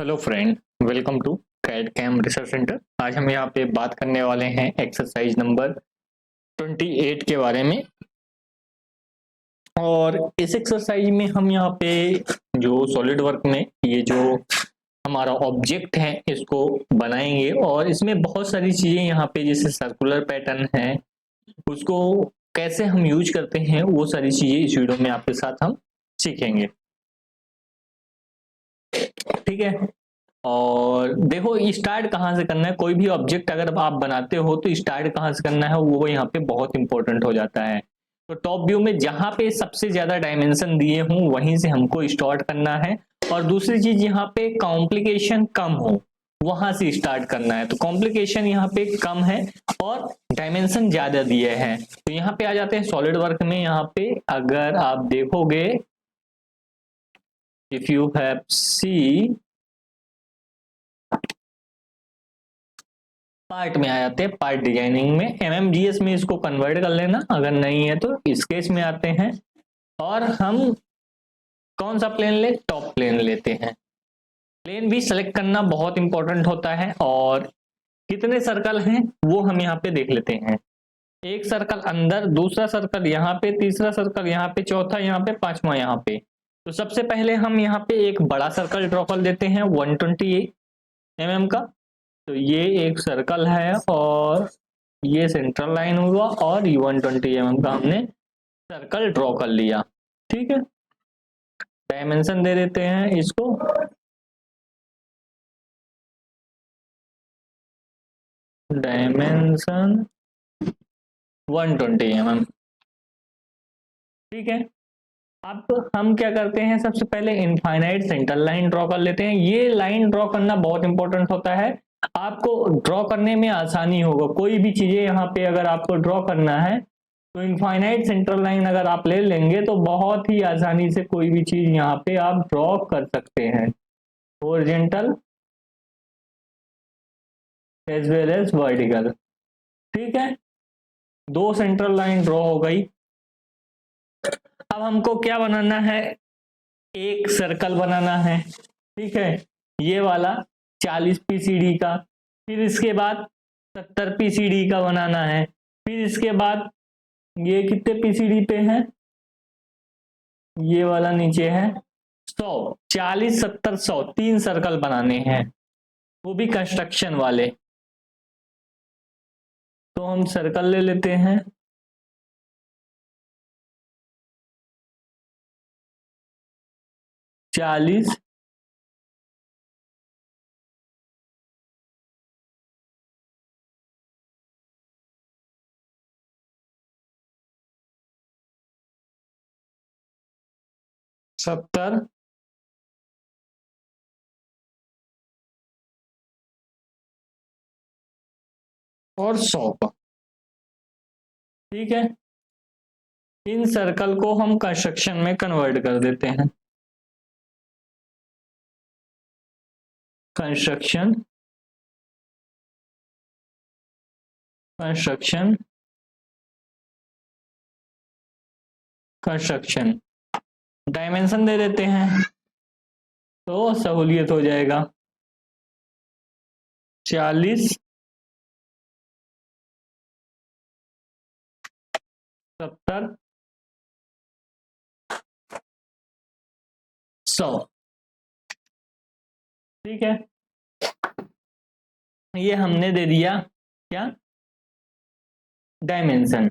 Hello friend, welcome to CAD CAM research centre. आज हम यहाँ पे बात करने वाले हैं एक्सरसाइज नंबर 28 के बारे में। और इस एक्सरसाइज में हम यहाँ पे जो सॉलिड वर्क में ये जो हमारा ऑब्जेक्ट है इसको बनाएंगे, और इसमें बहुत सारी चीजें यहाँ पे जैसे सर्कुलर पैटर्न है उसको कैसे हम यूज करते हैं, वो सारी चीजें इस वीडियो में आपके साथ हम सीखेंगे। ठीक है। और देखो स्टार्ट कहाँ से करना है, कोई भी ऑब्जेक्ट अगर आप बनाते हो तो स्टार्ट कहाँ से करना है वो यहाँ पे बहुत इंपॉर्टेंट हो जाता है। तो टॉप व्यू में जहां पे सबसे ज्यादा डायमेंशन दिए हों वहीं से हमको स्टार्ट करना है, और दूसरी चीज यहाँ पे कॉम्प्लिकेशन कम हो वहां से स्टार्ट करना है। तो कॉम्प्लिकेशन यहाँ पे कम है और डायमेंशन ज्यादा दिए हैं, तो यहाँ पे आ जाते हैं सॉलिड वर्क में। यहाँ पे अगर आप देखोगे, if you have see part में आ जाते हैं, पार्ट डिजाइनिंग में एमएमजीएस में इसको कन्वर्ट कर लेना, अगर नहीं है तो स्केच में आते हैं। और हम कौन सा प्लेन ले, टॉप प्लेन लेते हैं। प्लेन भी सेलेक्ट करना बहुत इंपॉर्टेंट होता है, और कितने सर्कल हैं वो हम यहाँ पे देख लेते हैं। एक सर्कल अंदर, दूसरा सर्कल यहाँ पे, तीसरा सर्कल यहाँ पे, चौथा यहाँ पे, पांचवा यहाँ पे। तो सबसे पहले हम यहाँ पे एक बड़ा सर्कल ड्रॉ कर देते हैं 120 mm का। तो ये एक सर्कल है और ये सेंट्रल लाइन हुआ, और ये 120 mm का हमने सर्कल ड्रॉ कर लिया। ठीक है, डायमेंशन दे देते हैं इसको, डायमेंशन 120 mm। ठीक है, अब हम क्या करते हैं, सबसे पहले इनफाइनाइट सेंटर लाइन ड्रॉ कर लेते हैं। ये लाइन ड्रॉ करना बहुत इंपॉर्टेंट होता है, आपको ड्रॉ करने में आसानी होगा। कोई भी चीजें यहाँ पे अगर आपको ड्रॉ करना है तो इनफाइनाइट सेंटर लाइन अगर आप ले लेंगे तो बहुत ही आसानी से कोई भी चीज यहाँ पे आप ड्रॉ कर सकते हैं, horizontal as well as vertical. ठीक है, दो सेंट्रल लाइन ड्रॉ हो गई। अब हमको क्या बनाना है, एक सर्कल बनाना है। ठीक है, ये वाला 40 पीसीडी का, फिर इसके बाद 70 पीसीडी का बनाना है, फिर इसके बाद ये कितने पीसीडी पे है, ये वाला नीचे है 100, 40 70 100, 3 सर्कल बनाने हैं, वो भी कंस्ट्रक्शन वाले। तो हम सर्कल ले लेते हैं, चालीस, सत्तर, और 100 का। ठीक है, इन सर्कल को हम कंस्ट्रक्शन में कन्वर्ट कर देते हैं। कंस्ट्रक्शन, कंस्ट्रक्शन, कंस्ट्रक्शन, डायमेंशन दे देते हैं तो सहूलियत हो जाएगा। 40, 70, 100। ठीक है, ये हमने दे दिया क्या, डायमेंशन।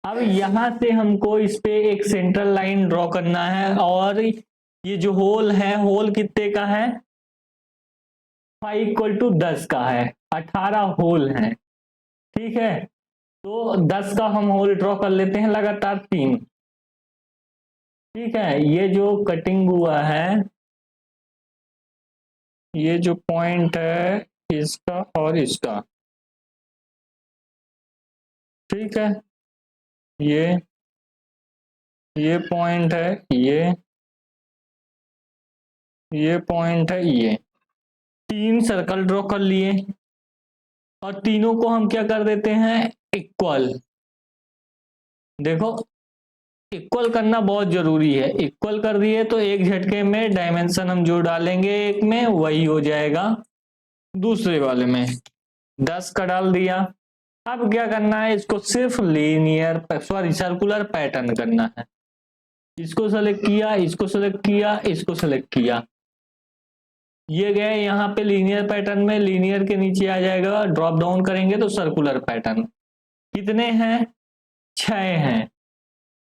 अब यहां से हमको इस पे एक सेंट्रल लाइन ड्रॉ करना है, और ये जो होल है, होल कितने का है, 5 = 10 का है, 18 होल हैं। ठीक है, तो 10 का हम होल ड्रॉ कर लेते हैं लगातार 3। ठीक है, ये जो कटिंग हुआ है, ये जो पॉइंट है इसका और इसका, ठीक है, ये पॉइंट है, ये पॉइंट है, ये 3 सर्कल ड्रॉ कर लिए, और तीनों को हम क्या कर देते हैं, इक्वल। देखो इक्वल करना बहुत जरूरी है। इक्वल कर दिए तो एक झटके में डायमेंशन हम जो डालेंगे एक में वही हो जाएगा दूसरे वाले में। 10 का डाल दिया। अब क्या करना है, इसको सिर्फ लीनियर सॉरी सर्कुलर पैटर्न करना है। इसको सेलेक्ट किया, इसको सेलेक्ट किया, इसको सेलेक्ट किया, ये गए यहाँ पे लीनियर पैटर्न में। लीनियर के नीचे आ जाएगा, ड्रॉप डाउन करेंगे तो सर्कुलर पैटर्न। कितने हैं, 6 हैं।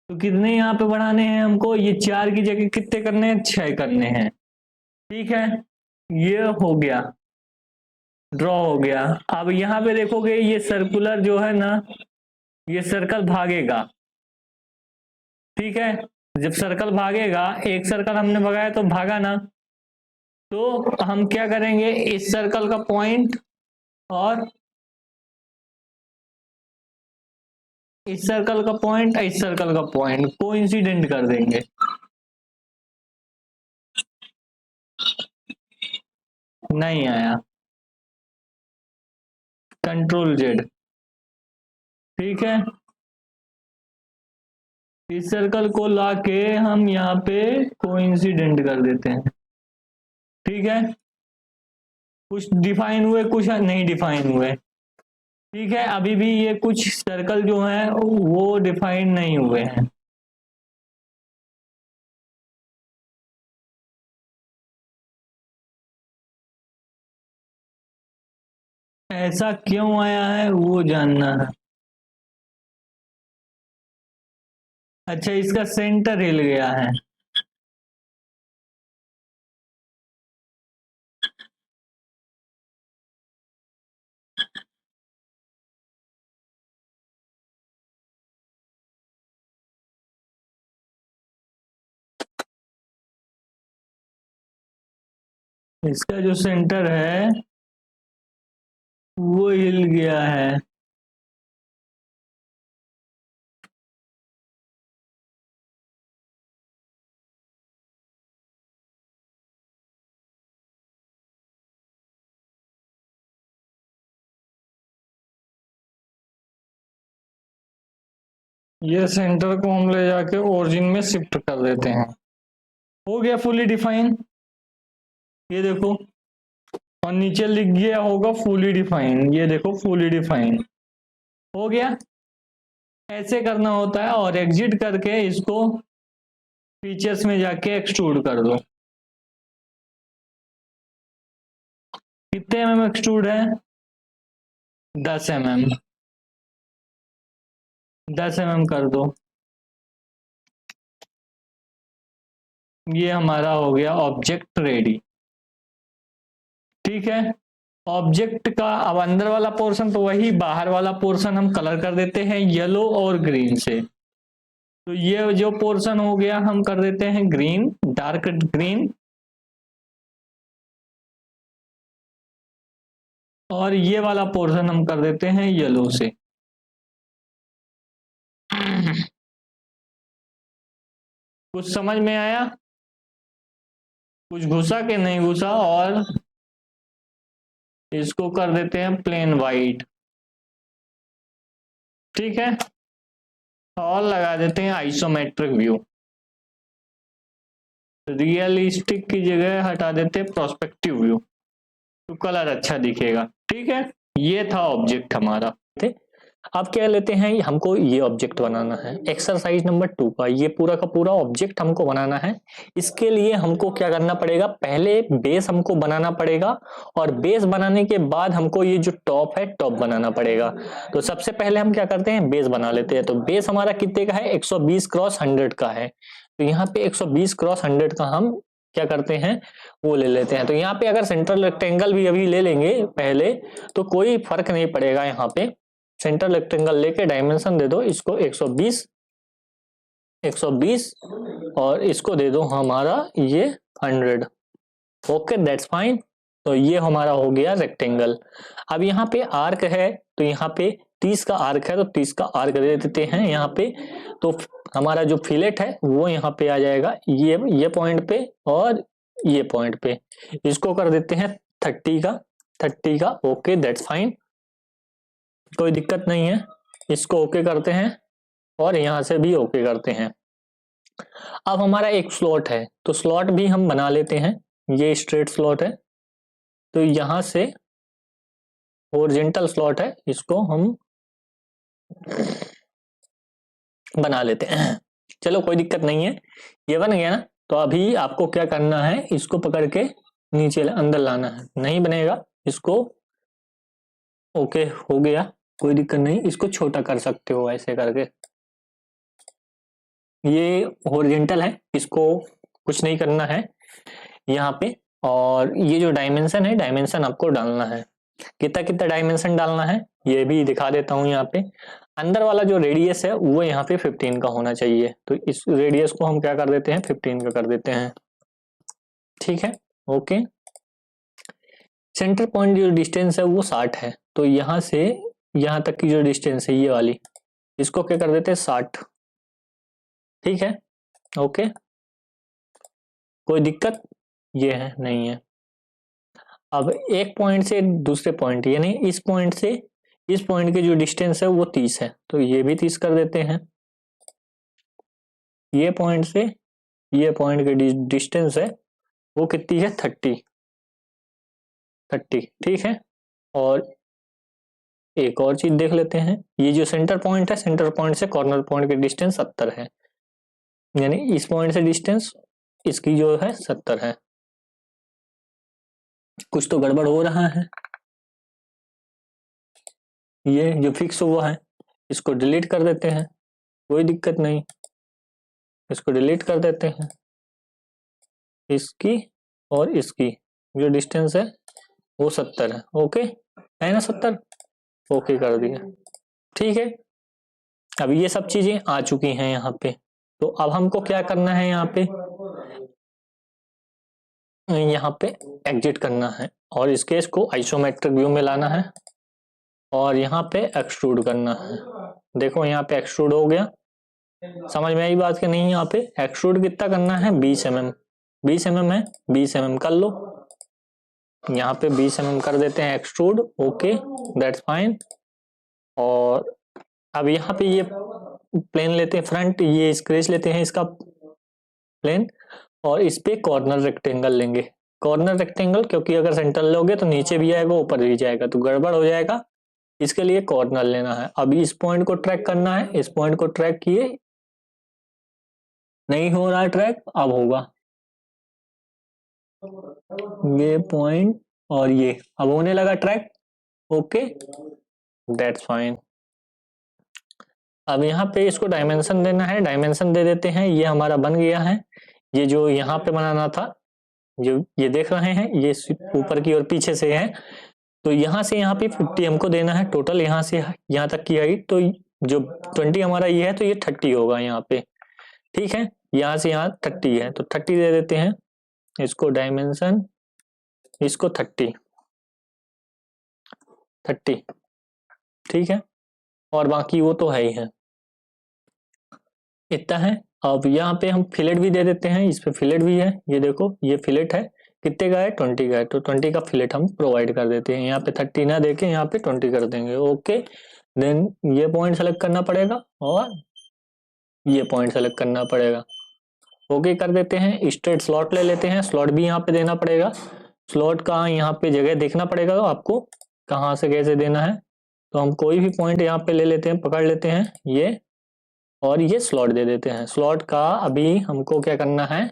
तो कितने यहाँ पे बढ़ाने हैं हमको, ये 4 की जगह कितने करने हैं, 6 करने हैं। ठीक है, ये हो गया, ड्रॉ हो गया। अब यहाँ पे देखोगे ये सर्कुलर जो है ना, ये सर्कल भागेगा। ठीक है, जब सर्कल भागेगा, एक सर्कल हमने भगाया तो भागा ना, तो हम क्या करेंगे, इस सर्कल का पॉइंट और इस सर्कल का पॉइंट, इस सर्कल का पॉइंट कोइंसिडेंट कर देंगे। नहीं आया, कंट्रोल जेड। ठीक है, इस सर्कल को लाके हम यहाँ पे कोइंसिडेंट कर देते हैं। ठीक है, कुछ डिफाइन हुए, कुछ नहीं डिफाइन हुए। ठीक है, अभी भी ये कुछ सर्कल जो हैं वो डिफाइन नहीं हुए हैं। ऐसा क्यों आया है वो जानना है। अच्छा, इसका सेंटर हिल गया है। इसका जो सेंटर है वो हिल गया है। ये सेंटर को हम ले जाके ओरिजिन में शिफ्ट कर देते हैं। हो गया फुली डिफाइन, ये देखो। और नीचे लिख गया होगा फुली डिफाइन, ये देखो फुली डिफाइन हो गया। ऐसे करना होता है। और एग्जिट करके इसको फीचर्स में जाके एक्सट्रूड कर दो। कितने mm एक्सट्रूड है, 10 mm। 10 mm कर दो। ये हमारा हो गया ऑब्जेक्ट रेडी। ठीक है, ऑब्जेक्ट का अब अंदर वाला पोर्शन तो वही, बाहर वाला पोर्शन हम कलर कर देते हैं येलो और ग्रीन से। तो ये जो पोर्शन हो गया हम कर देते हैं ग्रीन, डार्क ग्रीन। और ये वाला पोर्शन हम कर देते हैं येलो से। कुछ समझ में आया, कुछ घुसा के नहीं घुसा। और इसको कर देते हैं प्लेन वाइट। ठीक है, और लगा देते हैं आइसोमेट्रिक व्यू। रियलिस्टिक की जगह हटा देते हैं प्रोस्पेक्टिव व्यू, तो कलर अच्छा दिखेगा। ठीक है, ये था ऑब्जेक्ट हमारा। अब क्या लेते हैं, हमको ये ऑब्जेक्ट बनाना है। एक्सरसाइज नंबर 2 का ये पूरा का पूरा ऑब्जेक्ट हमको बनाना है। इसके लिए हमको क्या करना पड़ेगा, पहले बेस हमको बनाना पड़ेगा। और बेस बनाने के बाद हमको ये जो टॉप है टॉप बनाना पड़ेगा। तो सबसे पहले हम क्या करते हैं, बेस बना लेते हैं। तो बेस हमारा कितने का है, 120 क्रॉस 100 का है। तो यहाँ पे 120 क्रॉस 100 का हम क्या करते हैं, वो ले लेते हैं। तो यहाँ पे अगर सेंट्रल रेक्टेंगल भी अभी ले लेंगे पहले, तो कोई फर्क नहीं पड़ेगा। यहाँ पे सेंट्रल रेक्टेंगल लेके डायमेंशन दे दो इसको 120 और इसको दे दो हमारा ये 100। Okay, that's fine. तो ये हमारा हो गया रेक्टेंगल। अब यहाँ पे आर्क है, तो यहाँ पे 30 का आर्क है, तो 30 का आर्क दे देते हैं यहाँ पे। तो हमारा जो फिलेट है वो यहाँ पे आ जाएगा, ये पॉइंट पे और ये पॉइंट पे। इसको कर देते हैं 30 का। ओके, दैट्स फाइन, कोई दिक्कत नहीं है। इसको ओके करते हैं और यहां से भी ओके करते हैं। अब हमारा एक स्लॉट है, तो स्लॉट भी हम बना लेते हैं। ये स्ट्रेट स्लॉट है, तो यहां से हॉरिजॉन्टल स्लॉट है, इसको हम बना लेते हैं। चलो कोई दिक्कत नहीं है, ये बन गया ना। तो अभी आपको क्या करना है, इसको पकड़ के नीचे अंदर लाना है। नहीं बनेगा इसको, ओके हो गया, कोई दिक्कत नहीं। इसको छोटा कर सकते हो ऐसे करके। ये हॉरिजॉन्टल है, इसको कुछ नहीं करना है यहाँ पे। और ये जो डायमेंशन है, डायमेंशन आपको डालना है। कितना कितना डायमेंशन डालना है ये भी दिखा देता हूँ यहाँ पे। अंदर वाला जो रेडियस है वो यहाँ पे 15 का होना चाहिए, तो इस रेडियस को हम क्या कर देते हैं, 15 का कर देते हैं। ठीक है, ओके। सेंटर पॉइंट जो डिस्टेंस है वो 60 है, तो यहाँ से यहाँ तक की जो डिस्टेंस है ये वाली, इसको क्या कर देते हैं, 60। ठीक है, ओके, कोई दिक्कत ये है नहीं है। अब एक पॉइंट से दूसरे पॉइंट, यानी इस पॉइंट से इस पॉइंट की जो डिस्टेंस है वो 30 है, तो ये भी 30 कर देते हैं। ये पॉइंट से ये पॉइंट की डिस्टेंस है वो कितनी है, 30। ठीक है, और एक और चीज देख लेते हैं। ये जो सेंटर पॉइंट है, सेंटर पॉइंट से कॉर्नर पॉइंट की डिस्टेंस 70 है, यानी इस पॉइंट से डिस्टेंस इसकी जो है 70 है। कुछ तो गड़बड़ हो रहा है। ये जो फिक्स हुआ है इसको डिलीट कर देते हैं, कोई दिक्कत नहीं, इसको डिलीट कर देते हैं। इसकी और इसकी जो डिस्टेंस है वो 70 है, ओके है ना, 70, ओके कर दिया। ठीक है, अब ये सब चीजें आ चुकी हैं यहाँ पे। तो अब हमको क्या करना है, यहाँ पे एग्जिट करना है, और इस केस को आइसोमेट्रिक व्यू में लाना है, और यहाँ पे एक्सट्रूड करना है। देखो यहाँ पे एक्सट्रूड हो गया, समझ में आई बात कि नहीं। यहाँ पे एक्सट्रूड कितना करना है, 20 mm, 20 mm है, 20 mm कर लो। यहाँ पे 20 mm कर देते हैं एक्सट्रूड, ओके दैट्स फाइन। और अब यहाँ पे ये प्लेन लेते हैं फ्रंट, ये स्क्रेच लेते हैं इसका प्लेन, और इस पे कॉर्नर रेक्टेंगल लेंगे। कॉर्नर रेक्टेंगल क्योंकि अगर सेंटर लोगे तो नीचे भी आएगा ऊपर भी जाएगा, तो गड़बड़ हो जाएगा, इसके लिए कॉर्नर लेना है। अभी इस पॉइंट को ट्रैक करना है, इस पॉइंट को ट्रैक किए, नहीं हो रहा ट्रैक, अब होगा ये पॉइंट, और ये अब होने लगा ट्रैक, ओके दैट्स फाइन। अब यहाँ पे इसको डायमेंशन देना है, डायमेंशन दे देते हैं। ये हमारा बन गया है, ये जो यहाँ पे बनाना था, जो ये देख रहे हैं ये ऊपर की और पीछे से है, तो यहाँ से यहाँ पे 50 हमको देना है टोटल, यहाँ से यहाँ तक की हाइट। तो जो 20 हमारा ये है, तो ये 30 होगा यहाँ पे। ठीक है, यहाँ से यहाँ 30 है, तो 30 दे देते हैं इसको डायमेंशन, इसको 30। ठीक है, और बाकी वो तो है ही है, इतना है। अब यहाँ पे हम फिलेट भी दे देते हैं, इस पे फिलेट भी है, ये देखो ये फिलेट है, कितने का है, 20 का है, तो 20 का फिलेट हम प्रोवाइड कर देते हैं। यहाँ पे 30 ना देके यहाँ पे 20 कर देंगे, ओके। देन ये पॉइंट सेलेक्ट करना पड़ेगा, और ये पॉइंट सेलेक्ट करना पड़ेगा, ओके कर देते हैं। स्ट्रेट स्लॉट ले लेते हैं, स्लॉट भी यहाँ पे देना पड़ेगा। स्लॉट का यहाँ पे जगह देखना पड़ेगा तो आपको, कहाँ से कैसे देना है। तो हम कोई भी पॉइंट यहाँ पे ले लेते हैं, पकड़ लेते हैं ये, और ये स्लॉट दे देते हैं। स्लॉट का अभी हमको क्या करना है,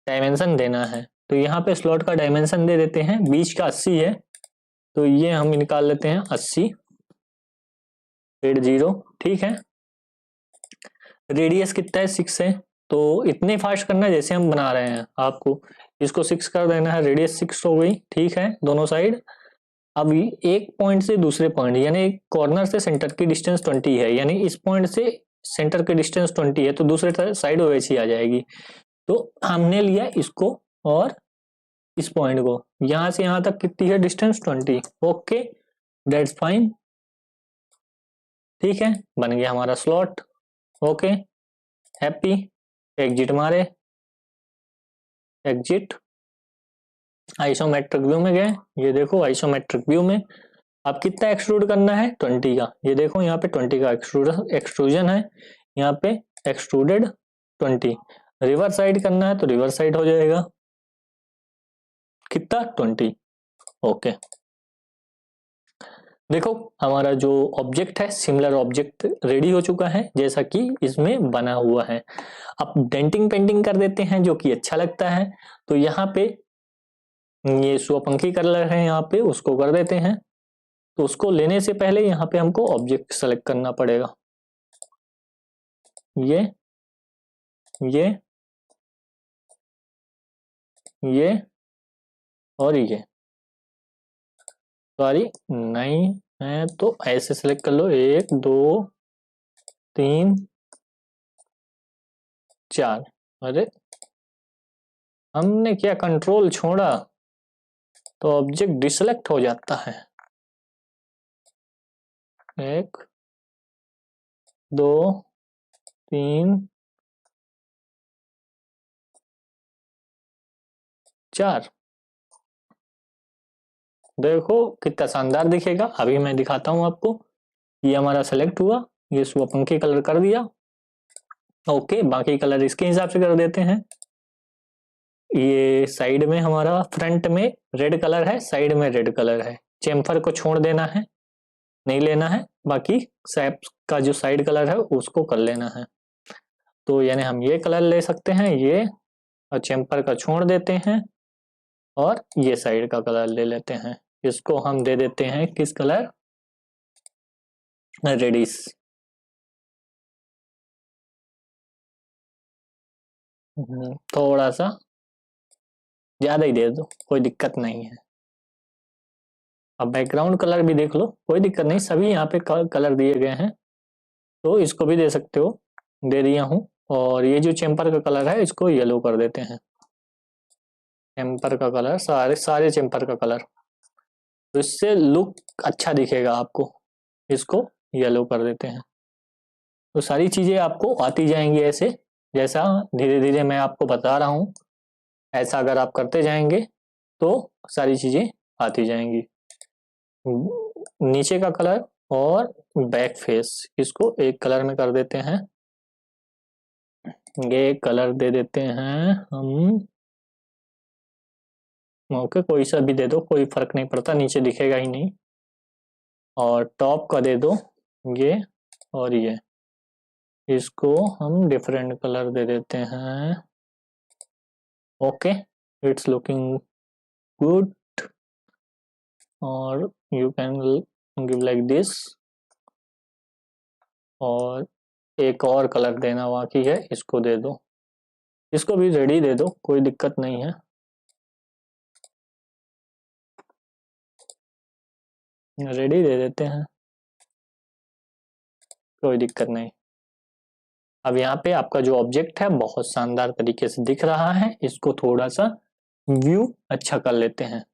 डायमेंशन देना है। तो यहाँ पे स्लॉट का डायमेंशन दे देते हैं, बीच का 80 है, तो ये हम निकाल लेते हैं 80.0। ठीक है, रेडियस कितना है, 6 है, तो इतने फास्ट करना है जैसे हम बना रहे हैं। आपको इसको 6 कर देना है, रेडियस 6 हो गई। ठीक है, दोनों साइड। अब एक पॉइंट से दूसरे पॉइंट, यानी कॉर्नर से सेंटर की डिस्टेंस 20 है, यानी इस पॉइंट से सेंटर की डिस्टेंस 20 है, तो दूसरे साइड वैसी आ जाएगी। तो हमने लिया इसको और इस पॉइंट को, यहां से यहां तक कितनी है डिस्टेंस, 20, ओके दैट्स फाइन। ठीक है, बन गया हमारा स्लॉट, ओके हैप्पी। एग्जिट मारे, एग्जिट, आइसोमेट्रिक व्यू में गए, ये देखो आइसोमेट्रिक व्यू में अब कितना एक्सट्रूड करना है, 20 का। ये देखो यहाँ पे 20 का एक्सट्रूजन है, यहाँ पे एक्सट्रूडेड 20। रिवर साइड करना है तो रिवर साइड हो जाएगा, कितना 20। ओके, देखो हमारा जो ऑब्जेक्ट है सिमिलर ऑब्जेक्ट रेडी हो चुका है जैसा कि इसमें बना हुआ है। अब डेंटिंग पेंटिंग कर देते हैं जो कि अच्छा लगता है। तो यहाँ पे ये स्वपंखी कलर है, यहाँ पे उसको कर देते हैं। तो उसको लेने से पहले यहाँ पे हमको ऑब्जेक्ट सेलेक्ट करना पड़ेगा, ये ये और ये। सॉरी नहीं है तो ऐसे सेलेक्ट कर लो, 1 2 3 4। अरे हमने क्या कंट्रोल छोड़ा तो ऑब्जेक्ट डिसेलेक्ट हो जाता है। 1 2 3 4। देखो कितना शानदार दिखेगा। अभी मैं दिखाता हूं आपको। ये हमारा सेलेक्ट हुआ, ये स्वपंखी कलर कर दिया। ओके, बाकी कलर इसके हिसाब से कर देते हैं। ये साइड में हमारा फ्रंट में रेड कलर है, साइड में रेड कलर है। चेम्फर को छोड़ देना है, नहीं लेना है। बाकी सैप का जो साइड कलर है उसको कर लेना है। तो यानी हम ये कलर ले सकते हैं, ये, और चेम्पर का छोड़ देते हैं और ये साइड का कलर ले लेते हैं। इसको हम दे देते हैं किस कलर, रेडिश। थोड़ा सा ज्यादा ही दे दो, कोई दिक्कत नहीं है। अब बैकग्राउंड कलर भी देख लो, कोई दिक्कत नहीं, सभी यहाँ पे कलर दिए गए हैं। तो इसको भी दे सकते हो, दे दिया हूँ। और ये जो चेम्पर का कलर है इसको येलो कर देते हैं। चेम्पर का कलर, सारे चेम्पर का कलर, तो इससे लुक अच्छा दिखेगा आपको। इसको येलो कर देते हैं। तो सारी चीजें आपको आती जाएंगी ऐसे, जैसा धीरे धीरे मैं आपको बता रहा हूँ। ऐसा अगर आप करते जाएंगे तो सारी चीजें आती जाएंगी। नीचे का कलर और बैक फेस, इसको एक कलर में कर देते हैं। ये कलर दे देते हैं हम, ओके कोई सा भी दे दो, कोई फर्क नहीं पड़ता, नीचे दिखेगा ही नहीं। और टॉप का दे दो ये और ये, इसको हम डिफरेंट कलर दे देते हैं। Okay, it's looking good. और you can give like this. और एक और कलर देना बाकी है, इसको दे दो। इसको भी रेडी दे दो, कोई दिक्कत नहीं है। रेडी दे देते हैं, कोई दिक्कत नहीं। अब यहाँ पे आपका जो ऑब्जेक्ट है बहुत शानदार तरीके से दिख रहा है। इसको थोड़ा सा व्यू अच्छा कर लेते हैं।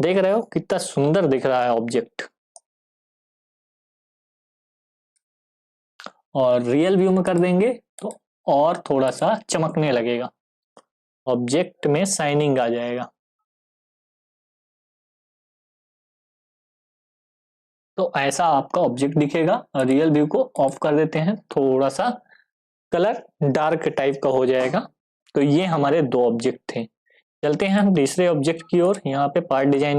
देख रहे हो कितना सुंदर दिख रहा है ऑब्जेक्ट। और रियल व्यू में कर देंगे तो और थोड़ा सा चमकने लगेगा, ऑब्जेक्ट में शाइनिंग आ जाएगा। तो ऐसा आपका ऑब्जेक्ट दिखेगा। रियल व्यू को ऑफ कर देते हैं, थोड़ा सा कलर डार्क टाइप का हो जाएगा। तो ये हमारे दो ऑब्जेक्ट थे। चलते हैं हम तीसरे ऑब्जेक्ट की ओर। यहाँ पे पार्ट डिजाइनिंग